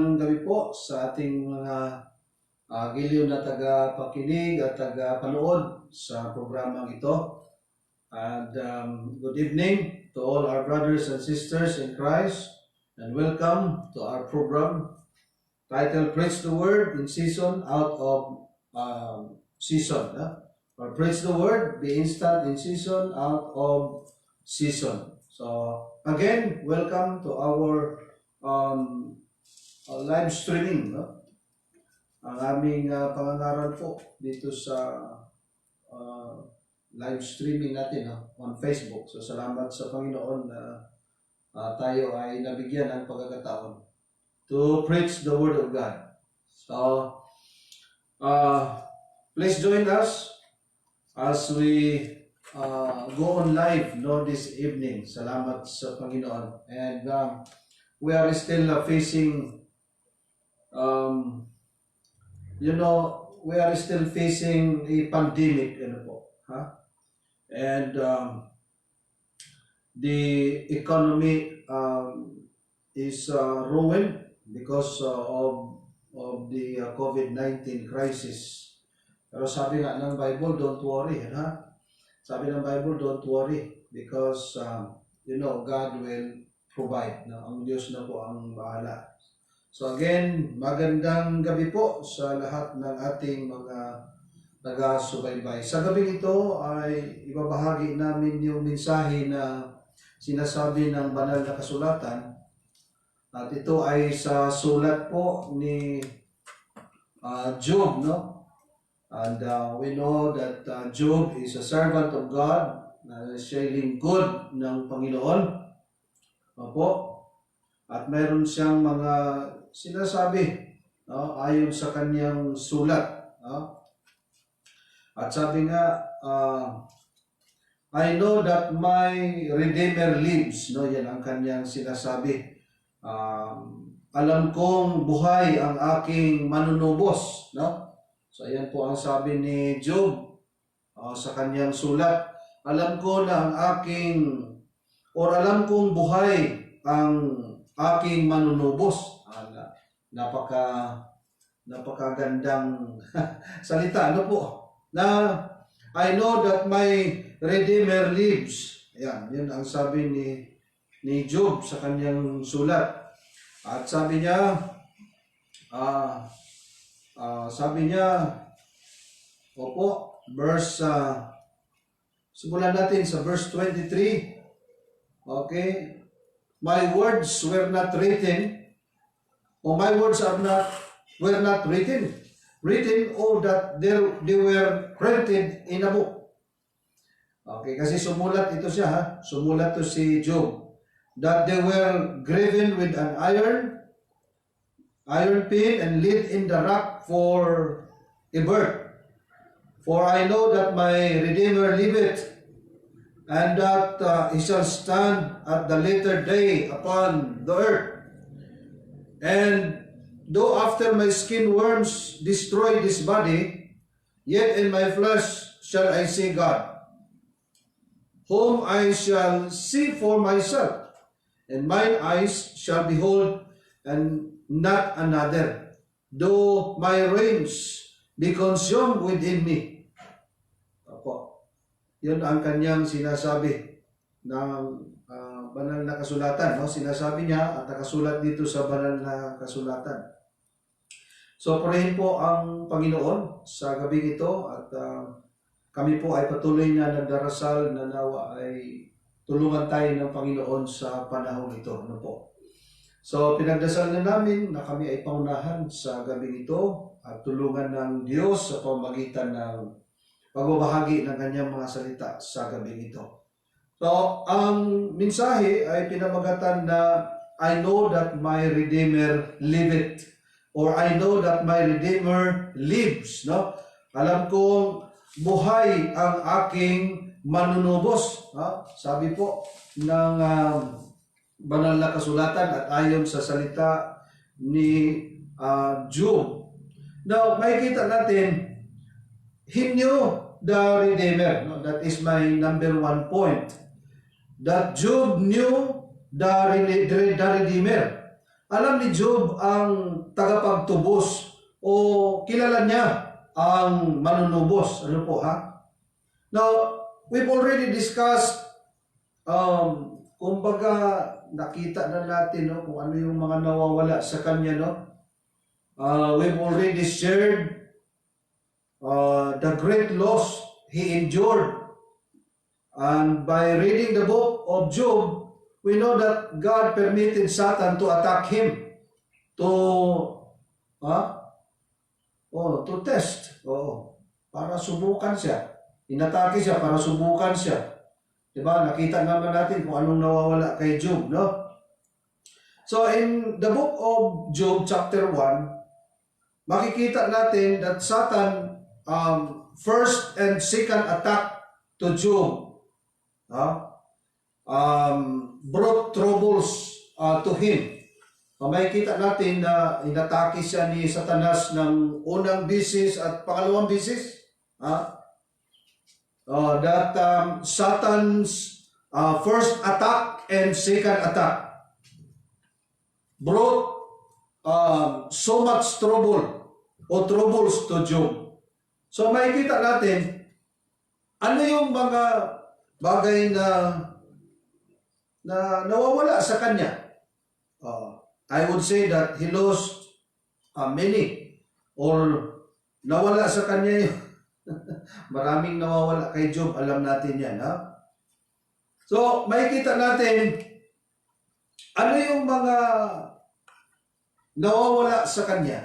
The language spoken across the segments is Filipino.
Magandang gabi po sa ating mga giliw na taga-pakinig at taga-panood sa programang ito. And good evening to all our brothers and sisters in Christ, and welcome to our program titled Preach the Word in Season Out of Season. Or Preach the Word, be instant in season, out of season. So again, welcome to our live streaming, no? Ang aming pangangaral po dito sa live streaming natin, no? On Facebook. So salamat sa Panginoon na tayo ay nabigyan ng pagkakataon to preach the Word of God. So please join us as we go on live, no, this evening. Salamat sa Panginoon. And we are still facing we are still facing a pandemic, and the economy is ruined because of the COVID-19 crisis. Pero sabi nga ng Bible, don't worry, Sabi ng Bible, don't worry, because God will provide. Ang Diyos na po ang bahala. So again, magandang gabi po sa lahat ng ating mga taga-subaybay. Sa gabi ito ay ibabahagi namin yung mensahe na sinasabi ng banal na kasulatan. At ito ay sa sulat po ni Job, no? And we know that Job is a servant of God, siya lingkod ng Panginoon. Opo. At mayroon siyang mga sinasabi, ayon sa kanyang sulat. At sabi nga, I know that my Redeemer lives. No, yan ang kanyang sinasabi. Alam kong buhay ang aking manunubos. No? So yan po ang sabi ni Job sa kanyang sulat. Alam ko na alam kong buhay ang aking manunubos. Napakagandang salita, na I know that my Redeemer lives. Yun ang sabi ni Job sa kanyang sulat. At sabi niya, simulan natin sa verse 23. Okay? My words were not written, my words were not written, that they were printed in a book. Okay, kasi sumulat ito siya, sumulat to si Job, that they were graven with an iron pin and laid in the rock for a bird. For I know that my Redeemer liveth, and that he shall stand at the later day upon the earth. And though after my skin worms destroy this body, yet in my flesh shall I see God, whom I shall see for myself, and mine eyes shall behold, and not another, though my reins be consumed within me. Opo. Yun ang kanyang sinasabi ng banal na kasulatan. No? Sinasabi niya at nakasulat dito sa banal na kasulatan. So, purihin po ang Panginoon sa gabi ito at kami po ay patuloy na nagdarasal na nawa ay tulungan tayo ng Panginoon sa panahon ito. Ano po? So, pinagdasal na namin na kami ay paunahan sa gabi ito at tulungan ng Diyos sa pamamagitan ng pagbabahagi ng kanyang mga salita sa gabi ito. So, ang mensahe ay pinamagatan na I know that my Redeemer liveth, or I know that my Redeemer lives. No? Alam kong buhay ang aking manunubos. Sabi po ng banal na kasulatan at ayon sa salita ni Job. Now, makikita natin, he knew the Redeemer. No? That is my number one point. That Job knew the Redeemer. alam ni Job ang tagapagtubos o kilala niya ang manunubos. Ano po ha? Now, we've already discussed, kumbaga nakita na natin no, kung ano yung mga nawawala sa kanya. No? We've already shared the great loss he endured. And by reading the book of Job, we know that God permitted Satan to attack him, to test, para subukan siya. Inatake siya para subukan siya. Diba? Nakita naman natin kung anong nawawala kay Job, no? So in the book of Job chapter 1, makikita natin that Satan first and second attack to Job brought troubles to him. Makikita natin na inatake siya ni Satanas ng unang bisis at pangalawang bisis. That Satan's first attack and second attack brought so much troubles to Job. So makikita natin ano yung mga bagay na nawawala sa kanya. I would say that he lost many, or nawala sa kanya yung maraming nawawala kay Job, alam natin yan. So makikita natin ano yung mga nawawala sa kanya.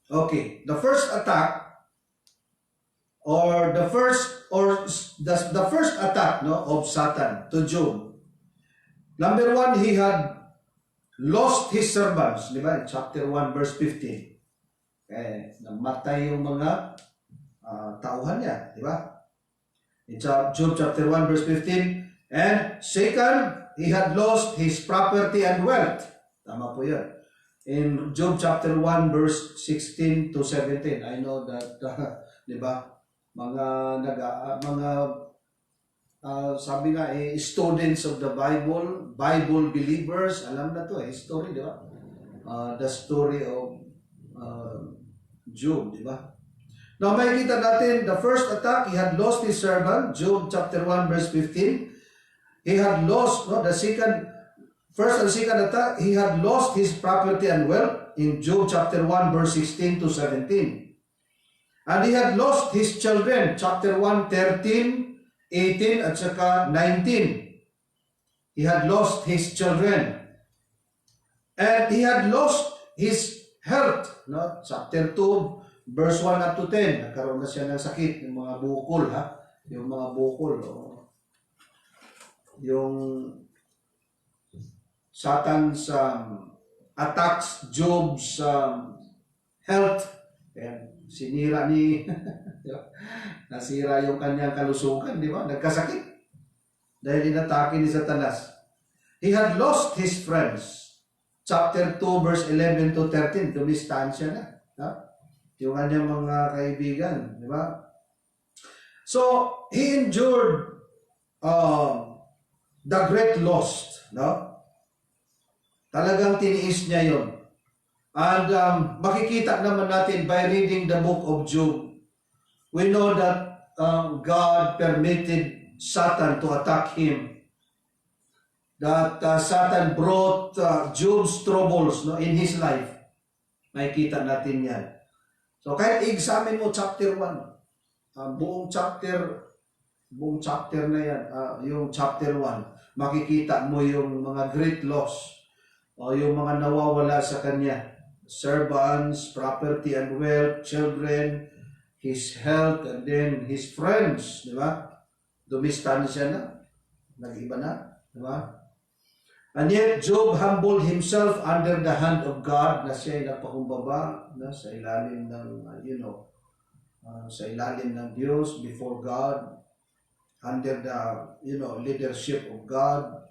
Okay, the first attack or the first attack of Satan to Job. Number 1, he had lost his servants, di ba? Chapter 1 verse 15. Namatay yung mga tauhan niya, di ba? In Job chapter 1 verse 15. And second, he had lost his property and wealth. Tama po yan. In Job chapter 1 verse 16 to 17, I know that, di ba? Sabi nga students of the Bible believers, alam na to story, di ba? The story of Job, di ba? Now makikita natin the first attack, he had lost his servant, Job chapter 1 verse 15. He had lost first and second attack, he had lost his property and wealth in Job chapter 1 verse 16 to 17. And he had lost his children, chapter 1, 13, 18, at saka 19. He had lost his children. And he had lost his health. No? Chapter 2, verse 1 up to 10. Nagkaroon na siya ng sakit, yung mga bukol. Yung mga bukol. Yung Satan's attacks Job's health. Ayan. Nasira yung kanyang kalusugan, di ba? Nagkasakit dahil inatake ni Satanas. He had lost his friends. Chapter 2 verse 11 to 13, dumistansya na. Yung kanyang mga kaibigan, di ba? So, he endured the great loss, no? Talagang tiniis niya yon. And makikita naman natin by reading the book of Job, we know that God permitted Satan to attack him. That Satan brought Job's troubles in his life. Makikita natin yan. So kahit i-examine mo chapter 1, buong chapter na yan, yung chapter 1, makikita mo yung mga great loss o yung mga nawawala sa kanya. Servants, property and wealth, children, his health, and then his friends, di ba? Dumistansya na, nag-iba na, di ba? And yet, Job humbled himself under the hand of God, na siya ay napakumbaba sa ilalim ng, sa ilalim ng Diyos, before God, under the, leadership of God.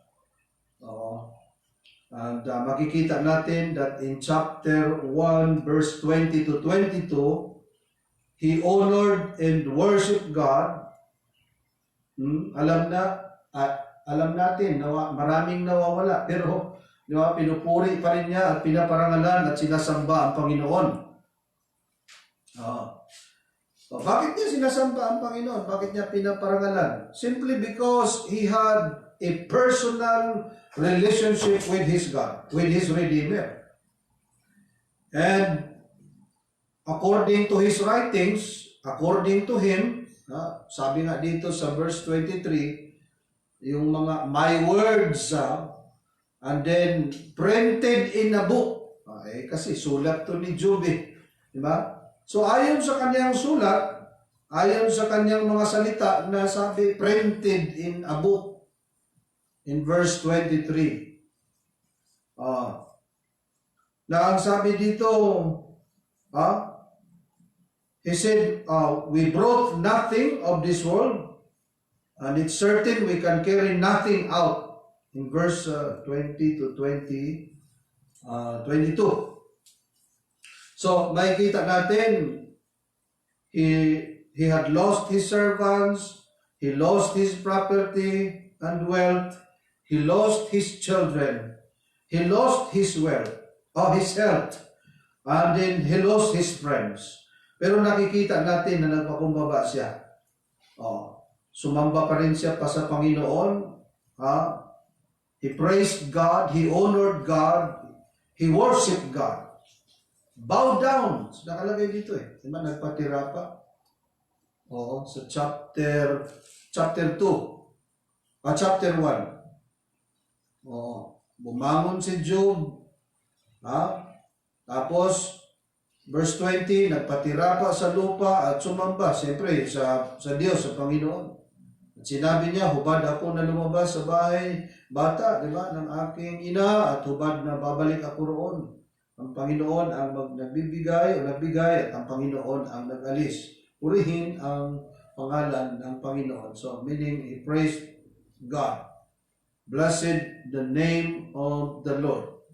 And makikita natin that in chapter 1, verse 20 to 22, he honored and worshiped God. Alam natin, maraming nawawala. Pero Di ba? Pinupuri pa rin niya at pinaparangalan at sinasamba ang Panginoon. So, bakit niya sinasamba ang Panginoon? Bakit niya pinaparangalan? Simply because he had a personal relationship with his God, with his Redeemer. And according to his writings, according to him, sabi nga dito sa verse 23, yung mga my words, and then printed in a book. Kasi sulat to ni Job, di ba? So ayon sa kanyang sulat, ayon sa kanyang mga salita na sabi printed in a book in verse 23. Na ang sabi dito, he said, we brought nothing of this world, and it's certain we can carry nothing out. In verse 20 to 22. So, makikita natin, he had lost his servants, he lost his property and wealth, he lost his children, he lost his wealth, his health, and then he lost his friends. Pero nakikita natin na nagpakumbaba siya. Sumamba pa rin siya pa sa Panginoon. He praised God, he honored God, he worshiped God. Bow down. So, nakalagay dito Diba? Nagpatira pa. Sa chapter 2. Chapter 1. Bumangon si Job. Tapos, verse 20, nagpatira pa sa lupa at sumamba. Siyempre, sa Diyos, sa Panginoon. At sinabi niya, hubad ako na lumabas sa bahay bata, di ba, ng aking ina, at hubad na babalik ako roon. Ang Panginoon ang nagbibigay o nagbigay at ang Panginoon ang nag-alis. Purihin ang pangalan ng Panginoon. So, meaning, he praised God. Blessed the name of the Lord.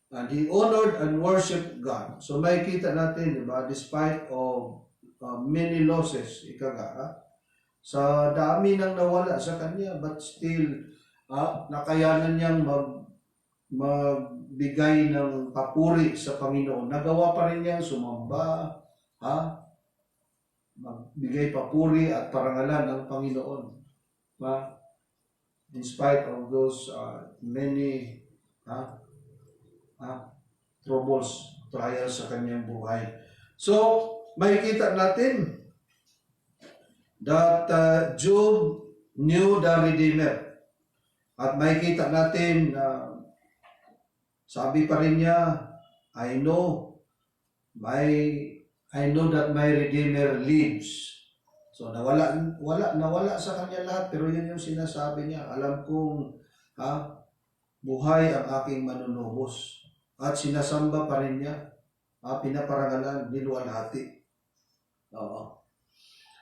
And he honored and worshiped God. So, makikita natin, di ba, despite of many losses, sa dami nang nawala sa kanya, but still, nakayanan niyang magbigay ng papuri sa Panginoon. Nagawa pa rin niyang sumamba, magbigay papuri at parangalan ng Panginoon. In spite of those many troubles, trials sa kanyang buhay. So, makikita natin that Job knew the Redeemer. At makikita natin na sabi pa rin niya, I know that my Redeemer lives. So nawala sa kanya lahat, pero yun yung sinasabi niya. Alam kong buhay ang aking manunubos. At sinasamba pa rin niya. Pinaparangalan, niluwalhati.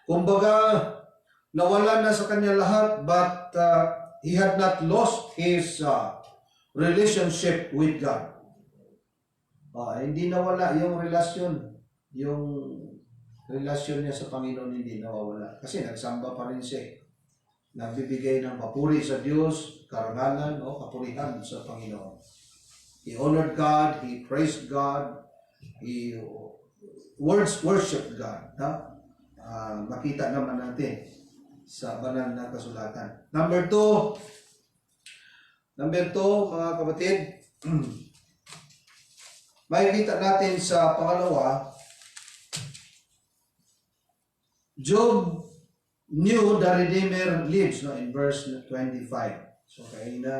Kumbaga, nawala na sa kanya lahat, but he had not lost his relationship with God. Hindi nawala yung relasyon niya sa Panginoon, hindi nawawala. Kasi nagsamba pa rin siya. Nagbibigay ng papuri sa Diyos, karangalan o kapurihan sa Panginoon. He honored God, he praised God, he worshiped God. Makita naman natin sa banal na kasulatan. Number two, mga kapatid, makikita natin sa pangalawa, Job knew the Redeemer lives, in verse 25. So, kaya na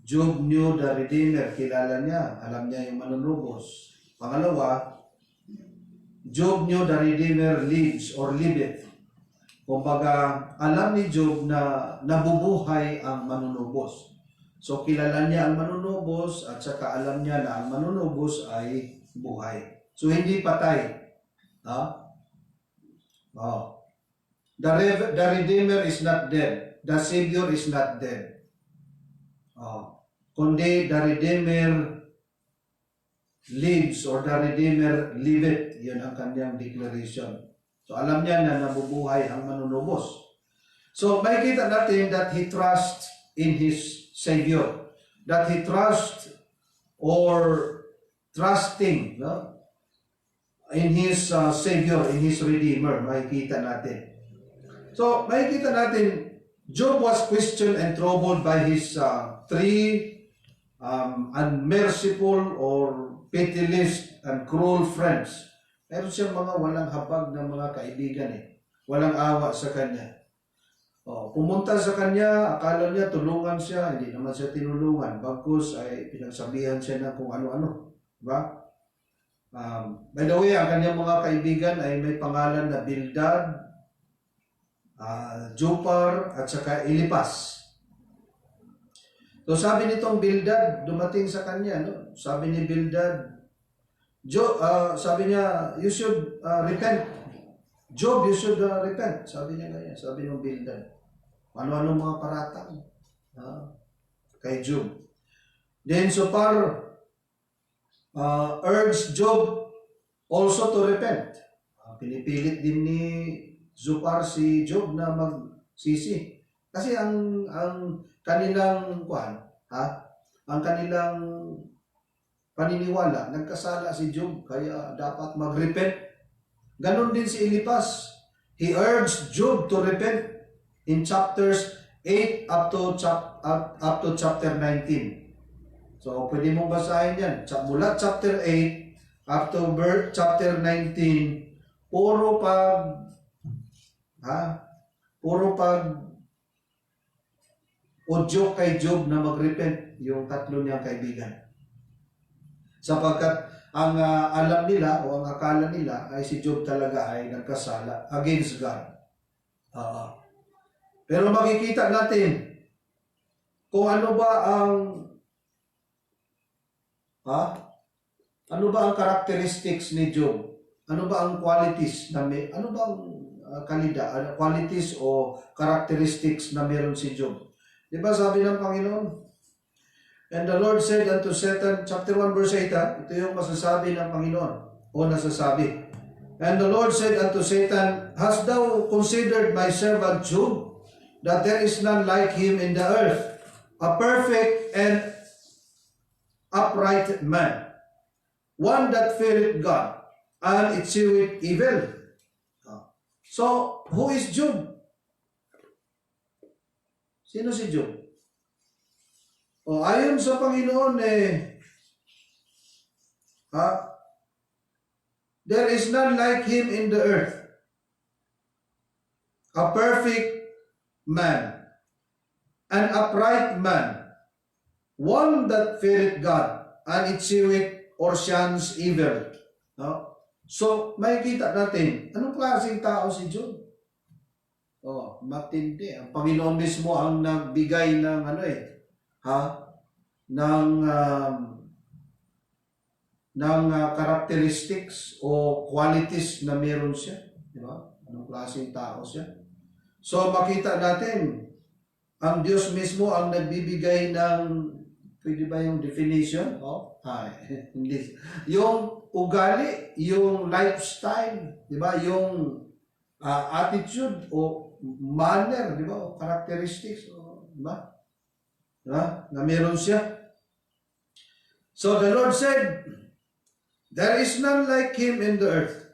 Job knew the Redeemer, kilala niya, alam niya yung manunubos. Pangalawa, Job knew the Redeemer lives or liveth. Kumbaga, alam ni Job na nabubuhay ang manunubos. So, kilala niya ang manunubos at saka alam niya na ang manunubos ay buhay. So, hindi patay. The Redeemer is not dead. The Savior is not dead. Kundi the Redeemer lives or the Redeemer liveth. Yun ang kanyang declaration. So alam niya na nabubuhay ang manunubos. So makikita natin that he trusts in his Savior, that he trusting, no? In his Savior, in his Redeemer, makikita natin. So, makikita natin, Job was questioned and troubled by his three unmerciful or pitiless and cruel friends. Meron siyang mga walang habag na mga kaibigan Walang awa sa kanya. Pumunta sa kanya, akala niya tulungan siya, hindi naman siya tinulungan. Bagkus ay pinagsabihan siya ng kung ano-ano. Diba? By the way, ang kanyang mga kaibigan ay may pangalan na Bildad, Jupar, at saka Elipas. So sabi nitong Bildad, dumating sa kanya, no? Sabi ni Bildad, sabi niya, you should repent. Job, you should repent. Sabi niya ganyan, sabi ng Bildad. Ano-ano mga paratang kay Job. Then Zophar urged Job also to repent. Pinipilit din ni Zophar si Job na magsisi. Kasi ang kanilang ang kanilang paniniwala, nagkasala si Job, kaya dapat mag-repent. Ganon din si Elipas. He urged Job to repent in chapters 8 up to chapter 19. So, pwede mong basahin yan. Mula chapter 8 up to chapter 19, puro pag audio kay Job na mag-repent yung tatlo niyang kaibigan. Sapagkat ang alam nila o ang akala nila ay si Job talaga ay nagkasala against God. Pero makikita natin kung ano ba ang characteristics ni Job? Ano ba ang qualities na qualities o characteristics na meron si Job? Di ba sabi ng Panginoon? And the Lord said unto Satan, chapter 1 verse 8, ito yung masasabi ng Panginoon o nasasabi. And the Lord said unto Satan, hast thou considered my servant Job, that there is none like him in the earth, a perfect and upright man, one that feareth God, and escheweth evil. So, who is Job? Sino si Job? Ayon sa Panginoon there is none like him in the earth, a perfect man, an upright man, one that feareth God, and escheweth or shuns evil. So, makikita natin, anong klaseng tao si Job? Matindi. Ang Panginoon mismo ang nagbigay ng characteristics o qualities na meron siya. Di ba? Anong klaseng tao siya? So, makita natin, ang Diyos mismo ang nagbibigay ng, pwede ba yung definition? Hindi. Yung ugali, yung lifestyle, di ba? Yung attitude o manner, di ba? O characteristics, di ba? Na meron siya. So the Lord said, there is none like him in the earth,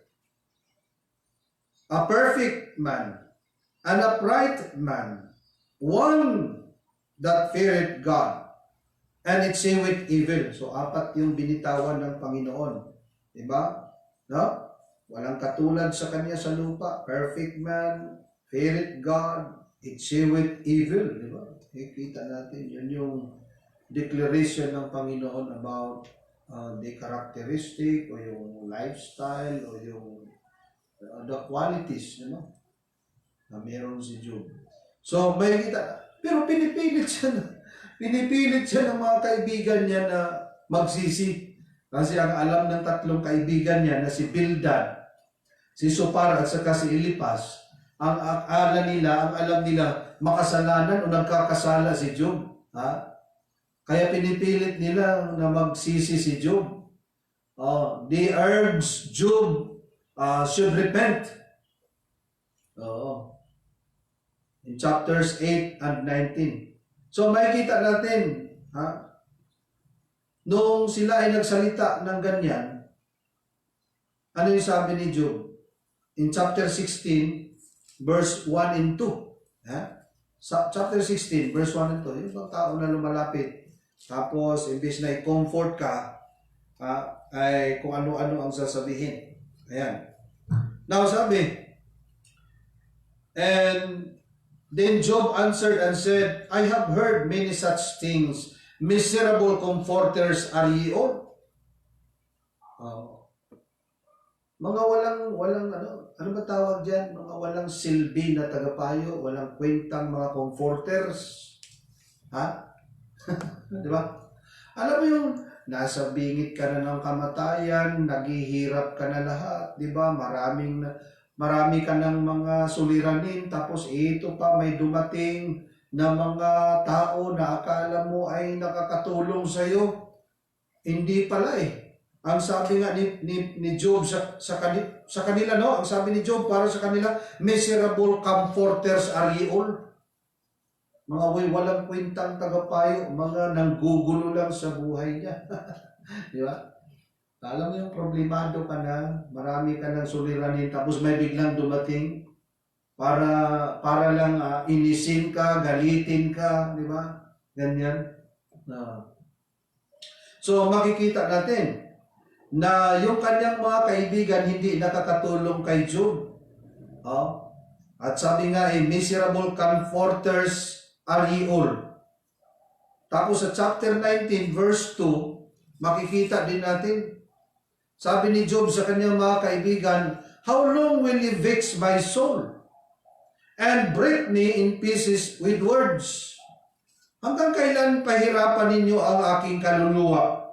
a perfect man, an upright man, one that feareth God, and escheweth evil. So apat yung binitawan ng Panginoon. Diba? No? Walang katulad sa kanya sa lupa. Perfect man, feareth God, escheweth evil. Diba? Kita natin, yun yung declaration ng Panginoon about the characteristic o yung lifestyle o yung the qualities, na meron si Job. So, may kita, pero pinipilit siya ng mga kaibigan niya na magsisi. Kasi ang alam ng tatlong kaibigan niya na si Bildad, si Zophar at saka si Elipas, ang alam nila makasalanan o nagkakasala si Job. Kaya pinipilit nila na magsisi si Job. They urge Job should repent. In chapters 8 and 19. So makikita natin, nung sila ay nagsalita ng ganyan, ano yung sabi ni Job? In chapter 16, verse 1 and 2. Chapter 16, verse 1 and 2. Yung bang tao na lumalapit, tapos imbes na i-comfort ka, ay kung ano-ano ang sasabihin. Ayan. Now sabi, and then Job answered and said, I have heard many such things. Miserable comforters are ye all. Mga walang ano ba tawag diyan? Mga walang silbi na tagapayo, walang kwentang mga comforters. Di ba? Alam mo yung nasa bingit ka na ng kamatayan, naghihirap ka na lahat, di ba? Marami ka ng mga suliranin, tapos ito pa may dumating na mga tao na akala mo ay nakakatulong sa iyo. Hindi pala eh. Ang sabi nga ni Job sa kanila, no? Ang sabi ni Job para sa kanila, miserable comforters are ye all. Mga walang kwentang tagapayo, mga nanggugulo lang sa buhay niya. Di ba? Alam mo yung problemado ka na, marami ka ng suliranin, tapos may biglang dumating para lang inisin ka, galitin ka, di ba? Ganyan. So makikita natin na yung kanyang mga kaibigan hindi nakakatulong kay Job. At sabi nga miserable comforters are ye all. Tapos sa chapter 19 verse 2, makikita din natin, sabi ni Job sa kanyang mga kaibigan, how long will ye vex my soul and break me in pieces with words? Hanggang kailan pahirapan ninyo ang aking kaluluwa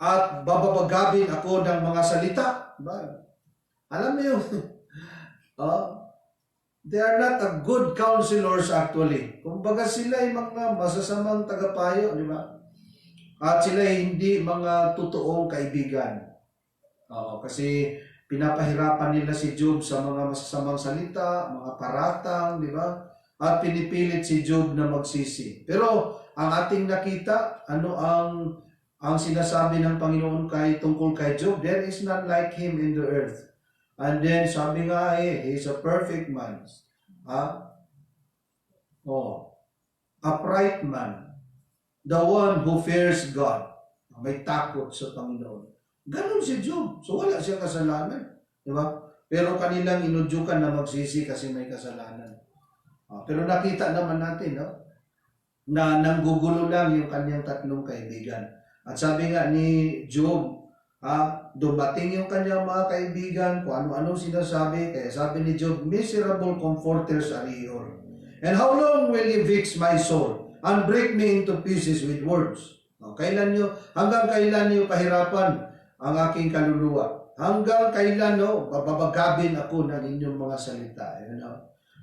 at bababagabin ako ng mga salita? Alam mo yun, they are not a good counselors actually. Kumbaga sila ay mga masasamang tagapayo, di ba? At sila ay hindi mga totoong kaibigan. Kasi pinapahirapan nila si Job sa mga masasamang salita, mga paratang, di ba? At pinipilit si Job na magsisi. Pero ang ating nakita, ano ang sinasabi ng Panginoon tungkol kay Job? There is none like him in the earth. And then sabi nga he is a perfect man. Upright man. The one who fears God. May takot sa Panginoon. Ganon si Job. So wala siyang kasalanan. Di ba? Pero kanilang inudyukan na magsisi kasi may kasalanan. Pero nakita naman natin, no? Na nanggugulo lang yung kanyang tatlong kaibigan. At sabi nga ni Job, dumating yung kanyang mga kaibigan, kung ano-ano sinasabi, kaya sabi ni Job, miserable comforters are ye all. And how long will ye vex my soul and break me into pieces with words? Hanggang kailan niyo pahirapan ang aking kaluluwa? Hanggang kailan, babagabin ako ng inyong mga salita?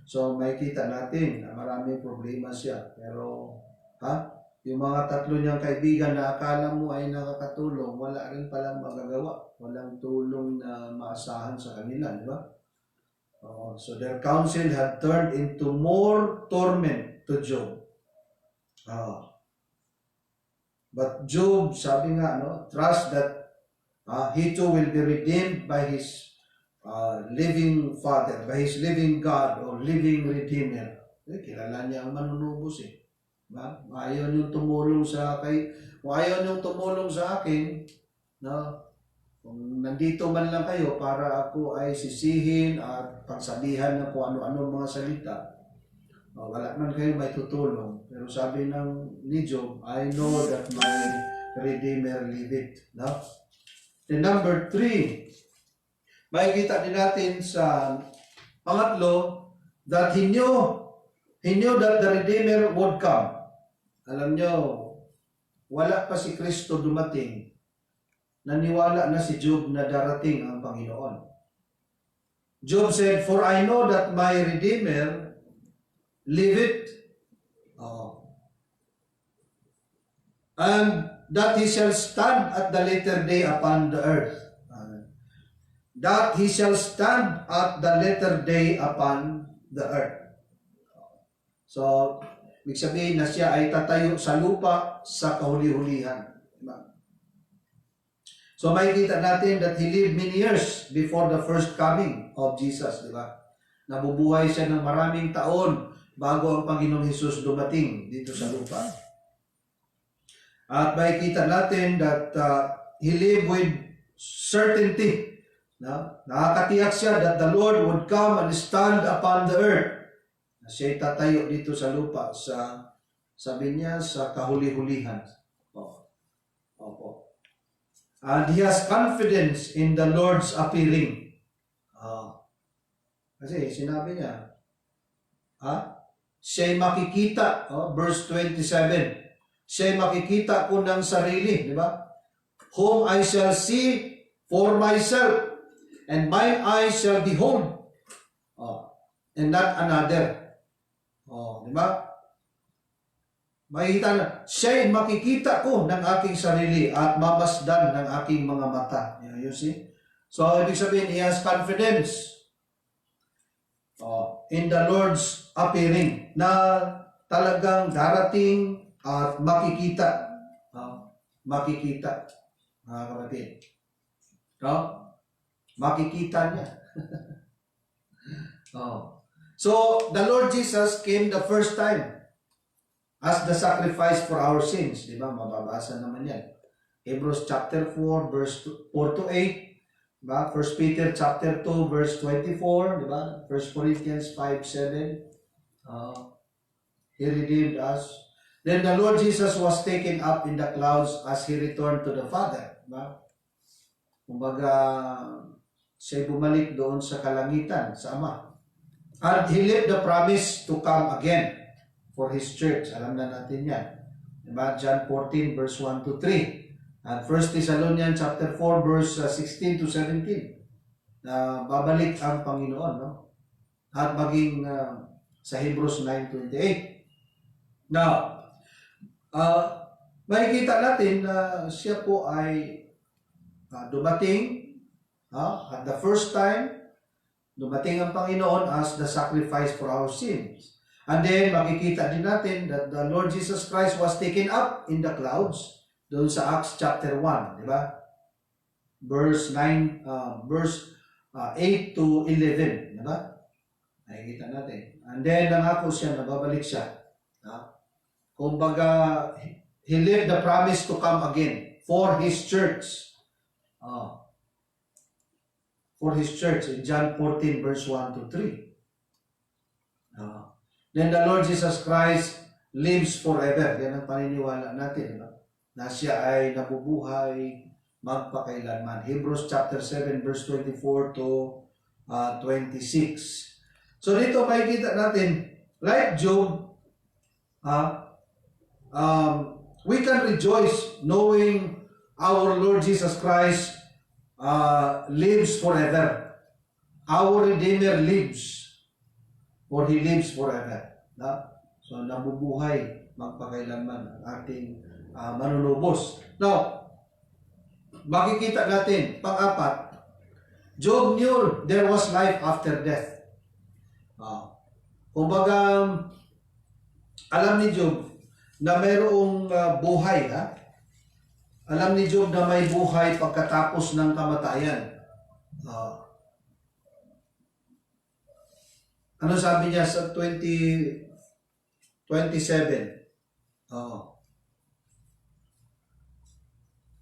So, makikita natin na maraming problema siya. Pero, yung mga tatlo niyang kaibigan na akala mo ay nakakatulong, wala rin palang magagawa. Walang tulong na maasahan sa kanila, di ba? So, their counsel had turned into more torment to Job. But Job, sabi nga, trust that he too will be redeemed by his living Father, by his living God or living Redeemer. Kilala niya ang manunubos eh. Diba? Ayaw niyong tumulong sa akin, kung nandito man lang kayo para ako ay sisihin at pagsabihan ng kung ano-ano mga salita, wala man kayo may tutulong. Pero sabi ni Job, I know that my Redeemer liveth. Then number 3, makikita din natin sa pangatlo that he knew that the Redeemer would come. Alam nyo, wala pa si Kristo dumating. Naniwala na si Job na darating ang Panginoon. Job said, for I know that my Redeemer liveth, and that he shall stand at the latter day upon the earth. That he shall stand at the latter day upon the earth. So, Ibig sabihin na siya ay tatayo sa lupa sa kahuli-hulihan. Diba? So makikita natin that he lived many years before the first coming of Jesus, di ba? Nabubuhay siya ng maraming taon bago ang Panginoong Hesus dumating dito sa lupa. At makikita natin that he lived with certainty. No? Nakakatiyak siya that the Lord would come and stand upon the earth. Siya'y tatayo dito sa lupa sa, sabi niya, sa kahuli-hulihan. Opo. And he has confidence in the Lord's appearing. Kasi sinabi niya, siya'y makikita, verse 27, siya'y makikita ko ng sarili, di ba? Whom I shall see for myself, and mine eyes shall behold, and not another. Di ba? Makikita na, siya'y makikita ko ng aking sarili at mamasdan ng aking mga mata. You see? So, ibig sabihin, he has confidence in the Lord's appearing na talagang darating at makikita. Makikita. Mga kapatid. Makikita niya. So, the Lord Jesus came the first time as the sacrifice for our sins. Di ba? Mababasa naman yan. Hebrews chapter 4, verse 4 to 8. Diba? 1 Peter chapter 2, verse 24. Diba? 1 Corinthians 5, 7. He redeemed us. Then the Lord Jesus was taken up in the clouds as He returned to the Father. Diba? Kumbaga, siya bumalik doon sa kalangitan, sa Ama. And He left the promise to come again for His church. Alam na natin yan. Diba? John 14, verse 1 to 3. And 1 Thessalonians chapter 4, verse 16 to 17. Babalik ang Panginoon, no? At maging sa Hebrews 9:28. Now, makikita natin na siya po ay dumating at the first time, dumating ang Panginoon as the sacrifice for our sins. And then, makikita din natin that the Lord Jesus Christ was taken up in the clouds doon sa Acts chapter 1, di ba? Verse 8 to 11, di ba? Nakikita natin. And then, nangako siya, nababalik siya. Kumbaga, He left the promise to come again for His church. For His church in John 14, verse 1 to 3. Then the Lord Jesus Christ lives forever. Yan ang paniniwala natin, no? Na siya ay nabubuhay magpakailanman. Hebrews chapter 7 verse 24 to 26. So dito makikita natin, like Job, we can rejoice knowing our Lord Jesus Christ lives forever. Our Redeemer lives, for He lives forever. So nabubuhay magpakailanman ang ating manunubos. Now, makikita natin, pang-apat, Job knew there was life after death. Kumbaga, alam ni Job na mayroong buhay. Alam ni Job na may buhay pagkatapos ng kamatayan. Ano sabi niya sa 27?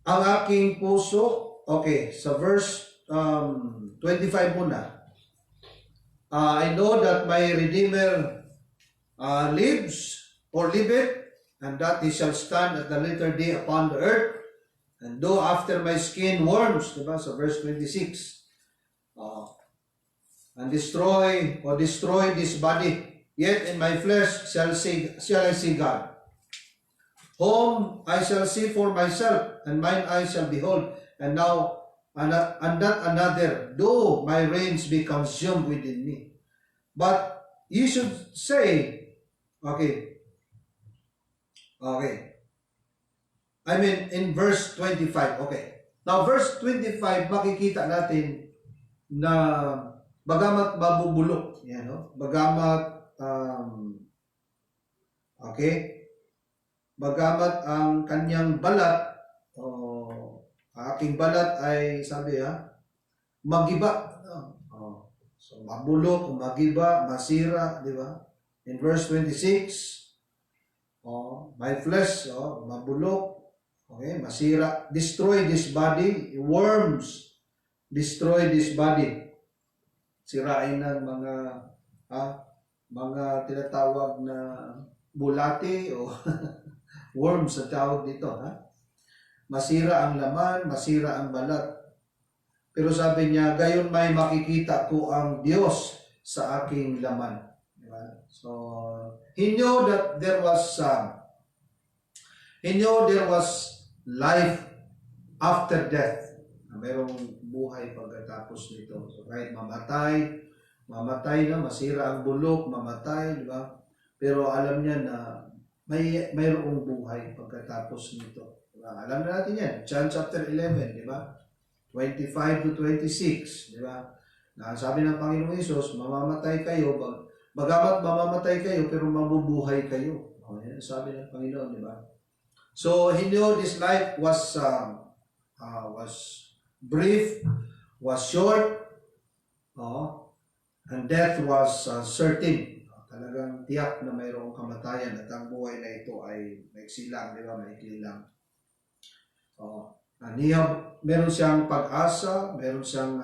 Ang aking puso, okay, sa verse 25 muna. I know that my Redeemer lives or liveth, and that He shall stand at the latter day upon the earth, and though after my skin worms, diba, sa verse 26, and destroy this body, yet in my flesh shall I see God. Whom I shall see for myself, and mine eyes shall behold, and now, and not another, though my reins be consumed within me. But you should say, okay, I mean, in verse 25, okay. Now, verse 25, makikita natin na bagamat mabubulok, yan, no? Bagamat Okay? Bagamat ang kanyang balat, aking balat ay, sabi magiba. So, mabulok, magiba, masira, di ba? In verse 26, my flesh, mabulok, okay, masira, destroy this body, worms, destroy this body. Sirain ng mga tinatawag na bulati o worms sa tawag dito, Masira ang laman, masira ang balat. Pero sabi niya, gayon may makikita ko ang Diyos sa aking laman. Diba? So, he knew that there was life after death. Mayroong buhay pagkatapos nito. So, kahit mamatay na, masira ang bulok, mamatay, di ba? Pero alam niya na mayroong buhay pagkatapos nito. Diba? Alam na natin yan. John chapter 11, di ba? 25 to 26, di ba? Na sabi ng Panginoong Hesus, mamamatay kayo, bagamat mamamatay kayo, pero mabubuhay kayo. Yan sabi ng Panginoon, di ba? So, he knew this life was brief, was short, and death was certain. Talagang tiyak na mayroong kamatayan at ang buhay na ito ay maiksi lang, di ba? Maikli lang. Meron siyang pag-asa, meron siyang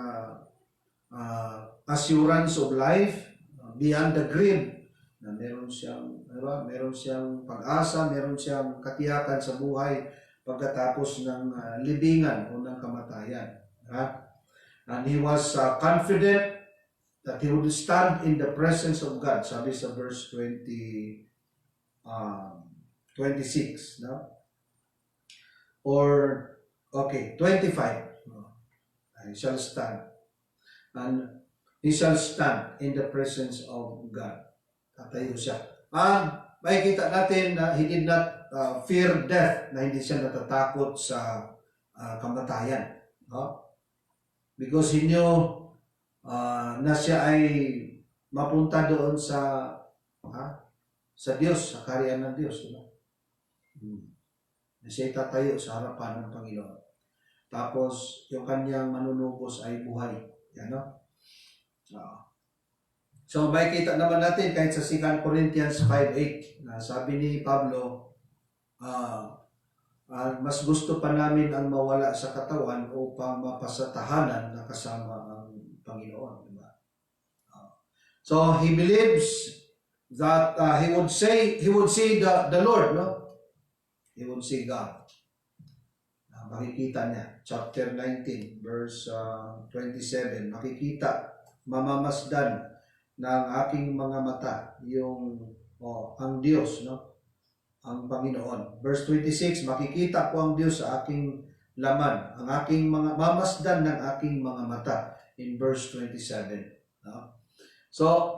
assurance of life beyond the grave. Na meron siyang pag-asa, meron siyang katiyakan sa buhay pagkatapos ng libingan o ng kamatayan. And he was confident that he would stand in the presence of God. Sabi sa verse 26, no? Or, okay, 25. He shall stand. And he shall stand in the presence of God. Tatayo siya. And makikita natin na he did not fear death, na hindi siya natatakot sa kamatayan. Because he knew na siya ay mapunta doon sa Diyos, sa kaharian ng Diyos. Diba? Na siya tatayo sa harapan ng Panginoon. Tapos, yung kanyang manunubos ay buhay. Yan, no? So, makikita naman natin kahit sa 2 Corinthians 5:8 na sabi ni Pablo, mas gusto pa namin ang mawala sa katawan upang mapasatahanan na kasama ang Panginoon. Diba? So, he believes that he would see the Lord, no? He would see God. Makikita niya, chapter 19, verse 27, makikita, mamamasdan ng aking mga mata ang Diyos, no? Ang Panginoon. Verse 26, makikita ko ang Diyos sa aking laman, ang aking mga mamasdan ng aking mga mata in verse 27. No? So,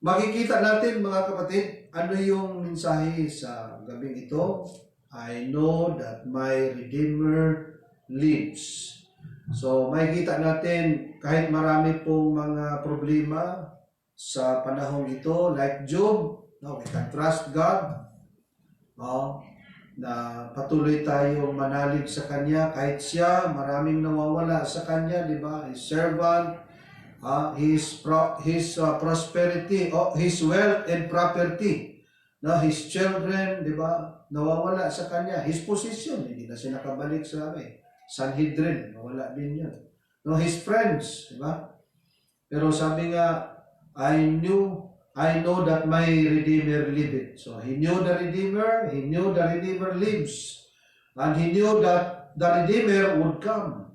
makikita natin mga kapatid, ano yung mensahe sa gabing ito? I know that my Redeemer lives. So, makikita natin kahit marami pong mga problema sa panahong ito, like Job, no, we can trust God, na patuloy tayong manalig sa Kanya, kahit siya, maraming nawawala sa Kanya, di ba? His servant, his prosperity, his wealth and property, no, his children, di ba? Nawawala sa Kanya. His position, hindi na siya nakabalik sa Sanhedrin, nawala din yun. No, his friends, di ba? Pero sabi nga, I know that my Redeemer liveth. So, he knew the Redeemer lives. And he knew that the Redeemer would come.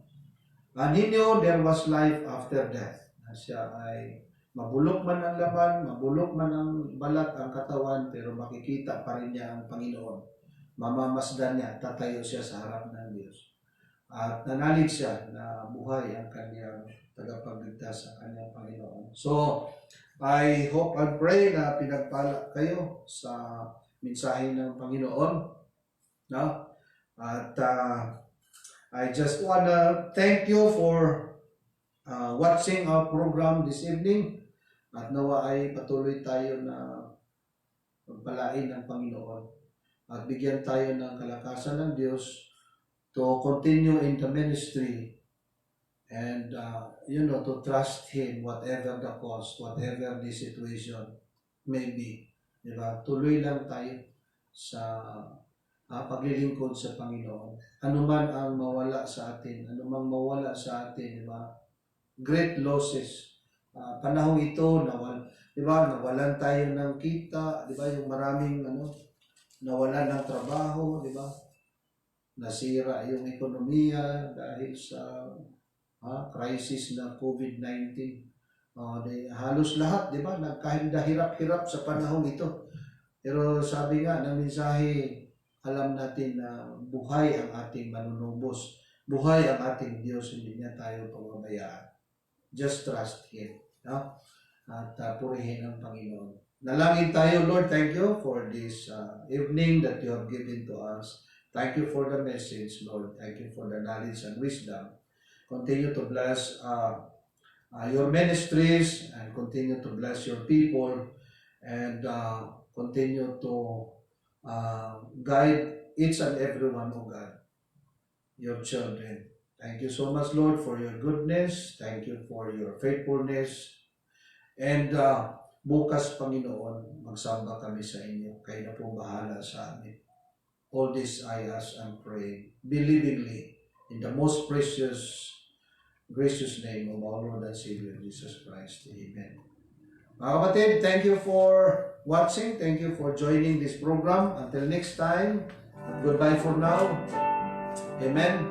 And he knew there was life after death. Na siya ay mabulok man ang laman, mabulok man ang balat, ang katawan, pero makikita pa rin niya ang Panginoon. Mamamasdan niya, tatayo siya sa harap ng Diyos. At nanalig siya na buhay ang kanyang tagapagligtas sa kanyang Panginoon. So, I hope and pray na pinagpala kayo sa mensahe ng Panginoon. No? At I just wanna thank you for watching our program this evening. At nawa ay patuloy tayo na pagpalain ng Panginoon. At bigyan tayo ng kalakasan ng Diyos to continue in the ministry and, to trust Him whatever the cost, whatever the situation may be. Diba? Tuloy lang tayo sa paglilingkod sa Panginoon. Ano man ang mawala sa atin, diba? Great losses. Panahong ito, nawalan tayo ng kita, diba? Yung maraming, nawalan ng trabaho, diba? Nasira yung ekonomiya dahil sa crisis na COVID-19. Halos lahat, di ba? Nagkahirap-hirap sa panahon ito. Pero sabi nga ng mensahe, alam natin na buhay ang ating manunubos. Buhay ang ating Diyos, hindi niya tayo pababayaan. Just trust Him. No? At purihin ang Panginoon. Nalangin tayo, Lord, thank you for this evening that you have given to us. Thank you for the message, Lord. Thank you for the knowledge and wisdom. Continue to bless your ministries and continue to bless your people and continue to guide each and every one, oh God, your children. Thank you so much, Lord, for your goodness. Thank you for your faithfulness. And bukas, Panginoon, magsamba kami sa inyo. Kayo na po bahala sa amin. All this I ask and pray, believingly, in the most precious, gracious name of our Lord and Savior, Jesus Christ. Amen. Mga kapatid, thank you for watching. Thank you for joining this program. Until next time, goodbye for now. Amen.